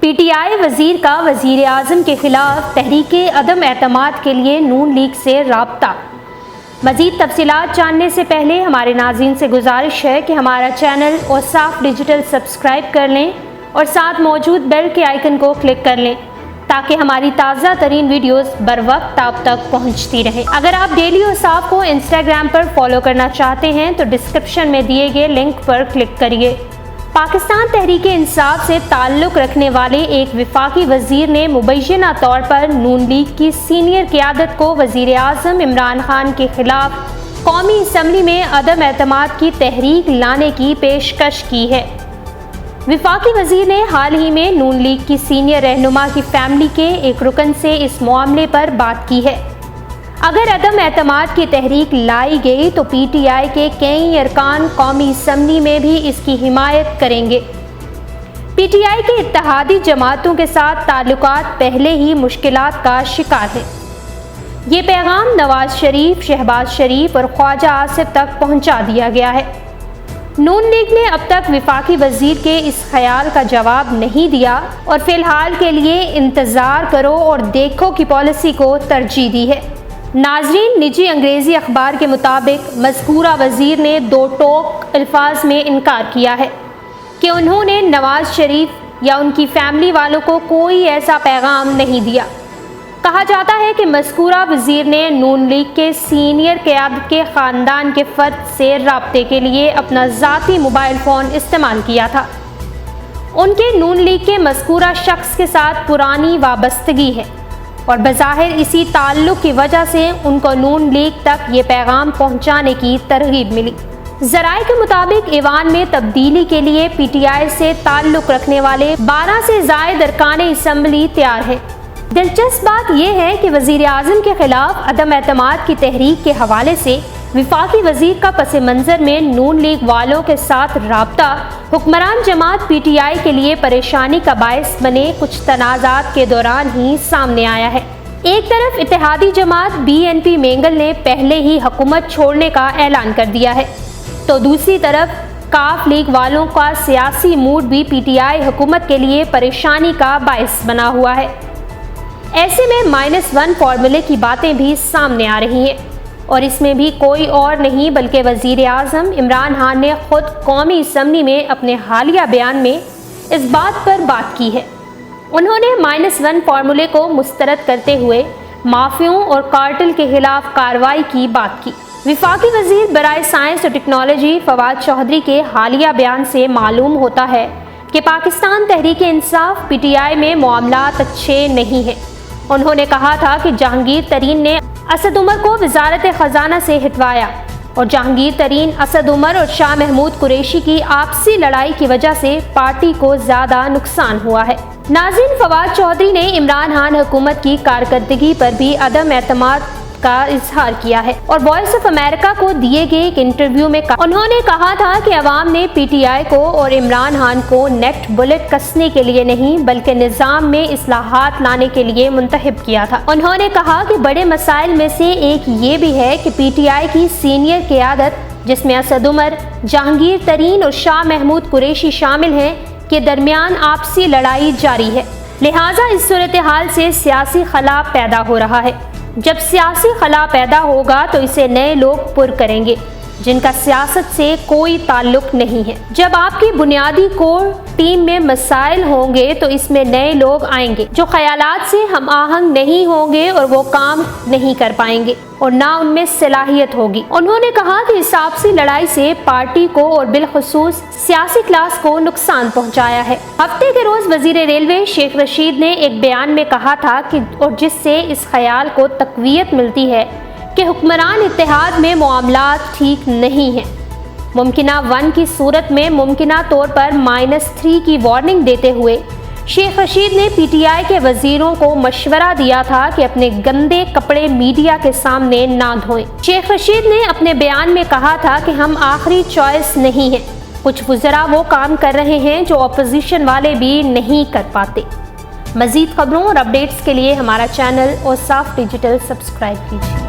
P T I وزیر کا وزیر اعظم کے خلاف تحریک عدم اعتماد کے لیے نون لیگ سے رابطہ۔ مزید تفصیلات جاننے سے پہلے ہمارے ناظرین سے گزارش ہے کہ ہمارا چینل اوصاف ڈیجیٹل سبسکرائب کر لیں اور ساتھ موجود بیل کے آئیکن کو کلک کر لیں تاکہ ہماری تازہ ترین ویڈیوز بر وقت آپ تک پہنچتی رہیں۔ اگر آپ ڈیلی اوصاف کو انسٹاگرام پر فالو کرنا چاہتے ہیں تو ڈسکرپشن میں دیے گئے لنک پر کلک کریے۔ پاکستان تحریک انصاف سے تعلق رکھنے والے ایک وفاقی وزیر نے مبینہ طور پر نون لیگ کی سینئر قیادت کو وزیر اعظم عمران خان کے خلاف قومی اسمبلی میں عدم اعتماد کی تحریک لانے کی پیشکش کی ہے۔ وفاقی وزیر نے حال ہی میں نون لیگ کی سینئر رہنما کی فیملی کے ایک رکن سے اس معاملے پر بات کی ہے۔ اگر عدم اعتماد کی تحریک لائی گئی تو پی ٹی آئی کے کئی ارکان قومی اسمبلی میں بھی اس کی حمایت کریں گے۔ پی ٹی آئی کے اتحادی جماعتوں کے ساتھ تعلقات پہلے ہی مشکلات کا شکار ہیں۔ یہ پیغام نواز شریف، شہباز شریف اور خواجہ آصف تک پہنچا دیا گیا ہے۔ نون لیگ نے اب تک وفاقی وزیر کے اس خیال کا جواب نہیں دیا اور فی الحال کے لیے انتظار کرو اور دیکھو کی پالیسی کو ترجیح دی ہے۔ ناظرین، نجی انگریزی اخبار کے مطابق مذکورہ وزیر نے دو ٹوک الفاظ میں انکار کیا ہے کہ انہوں نے نواز شریف یا ان کی فیملی والوں کو کوئی ایسا پیغام نہیں دیا۔ کہا جاتا ہے کہ مذکورہ وزیر نے نون لیگ کے سینئر قیادت کے خاندان کے فرد سے رابطے کے لیے اپنا ذاتی موبائل فون استعمال کیا تھا۔ ان کے نون لیگ کے مذکورہ شخص کے ساتھ پرانی وابستگی ہے اور بظاہر اسی تعلق کی وجہ سے ان کو نون لیگ تک یہ پیغام پہنچانے کی ترغیب ملی۔ ذرائع کے مطابق ایوان میں تبدیلی کے لیے پی ٹی آئی سے تعلق رکھنے والے 12 سے زائد ارکان اسمبلی تیار ہیں۔ دلچسپ بات یہ ہے کہ وزیر اعظم کے خلاف عدم اعتماد کی تحریک کے حوالے سے وفاقی وزیر کا پس منظر میں نون لیگ والوں کے ساتھ رابطہ حکمران جماعت پی ٹی آئی کے لیے پریشانی کا باعث بنے کچھ تنازعات کے دوران ہی سامنے آیا ہے۔ ایک طرف اتحادی جماعت بی این پی مینگل نے پہلے ہی حکومت چھوڑنے کا اعلان کر دیا ہے تو دوسری طرف کاف لیگ والوں کا سیاسی موڈ بھی پی ٹی آئی حکومت کے لیے پریشانی کا باعث بنا ہوا ہے۔ ایسے میں -1 فارمولے کی باتیں بھی سامنے آ رہی ہیں اور اس میں بھی کوئی اور نہیں بلکہ وزیر اعظم عمران خان نے خود قومی اسمبلی میں اپنے حالیہ بیان میں اس بات پر بات کی ہے۔ انہوں نے -1 فارمولے کو مسترد کرتے ہوئے مافیوں اور کارٹل کے خلاف کارروائی کی بات کی۔ وفاقی وزیر برائے سائنس اور ٹیکنالوجی فواد چودھری کے حالیہ بیان سے معلوم ہوتا ہے کہ Pakistan Tehreek Insaf P T I میں معاملات اچھے نہیں ہیں۔ انہوں نے کہا تھا کہ جہانگیر ترین نے اسد عمر کو وزارت خزانہ سے ہٹوایا اور جہانگیر ترین، اسد عمر اور شاہ محمود قریشی کی آپسی لڑائی کی وجہ سے پارٹی کو زیادہ نقصان ہوا ہے۔ ناظرین، فواد چودھری نے عمران خان حکومت کی کارکردگی پر بھی عدم اعتماد کا اظہار کیا ہے اور وائس آف امریکہ کو دیے گئے ایک انٹرویو میں انہوں نے کہا تھا کہ عوام نے پی ٹی آئی کو اور عمران خان کو نیکٹ بلٹ کسنے کے لیے نہیں بلکہ نظام میں اصلاحات لانے کے لیے منتخب کیا تھا۔ انہوں نے کہا کہ بڑے مسائل میں سے ایک یہ بھی ہے کہ پی ٹی آئی کی سینئر قیادت جس میں اسد عمر، جہانگیر ترین اور شاہ محمود قریشی شامل ہیں کے درمیان آپسی لڑائی جاری ہے، لہٰذا اس صورتحال سے سیاسی خلا پیدا ہو رہا ہے۔ جب سیاسی خلا پیدا ہوگا تو اسے نئے لوگ پر کریں گے جن کا سیاست سے کوئی تعلق نہیں ہے۔ جب آپ کی بنیادی کور ٹیم میں مسائل ہوں گے تو اس میں نئے لوگ آئیں گے جو خیالات سے ہم آہنگ نہیں ہوں گے اور وہ کام نہیں کر پائیں گے اور نہ ان میں صلاحیت ہوگی۔ انہوں نے کہا کہ اس آپسی لڑائی سے پارٹی کو اور بالخصوص سیاسی کلاس کو نقصان پہنچایا ہے۔ ہفتے کے روز وزیر ریلوے شیخ رشید نے ایک بیان میں کہا تھا کہ اور جس سے اس خیال کو تقویت ملتی ہے کہ حکمران اتحاد میں معاملات ٹھیک نہیں ہیں۔ ممکنہ 1 کی صورت میں ممکنہ طور پر -3 کی وارننگ دیتے ہوئے شیخ رشید نے پی ٹی آئی کے وزیروں کو مشورہ دیا تھا کہ اپنے گندے کپڑے میڈیا کے سامنے نہ دھوئیں۔ شیخ رشید نے اپنے بیان میں کہا تھا کہ ہم آخری چوائس نہیں ہیں، کچھ وزراء وہ کام کر رہے ہیں جو اپوزیشن والے بھی نہیں کر پاتے۔ مزید خبروں اور اپڈیٹس کے لیے ہمارا چینل اوصاف ڈیجیٹل سبسکرائب کیجیے۔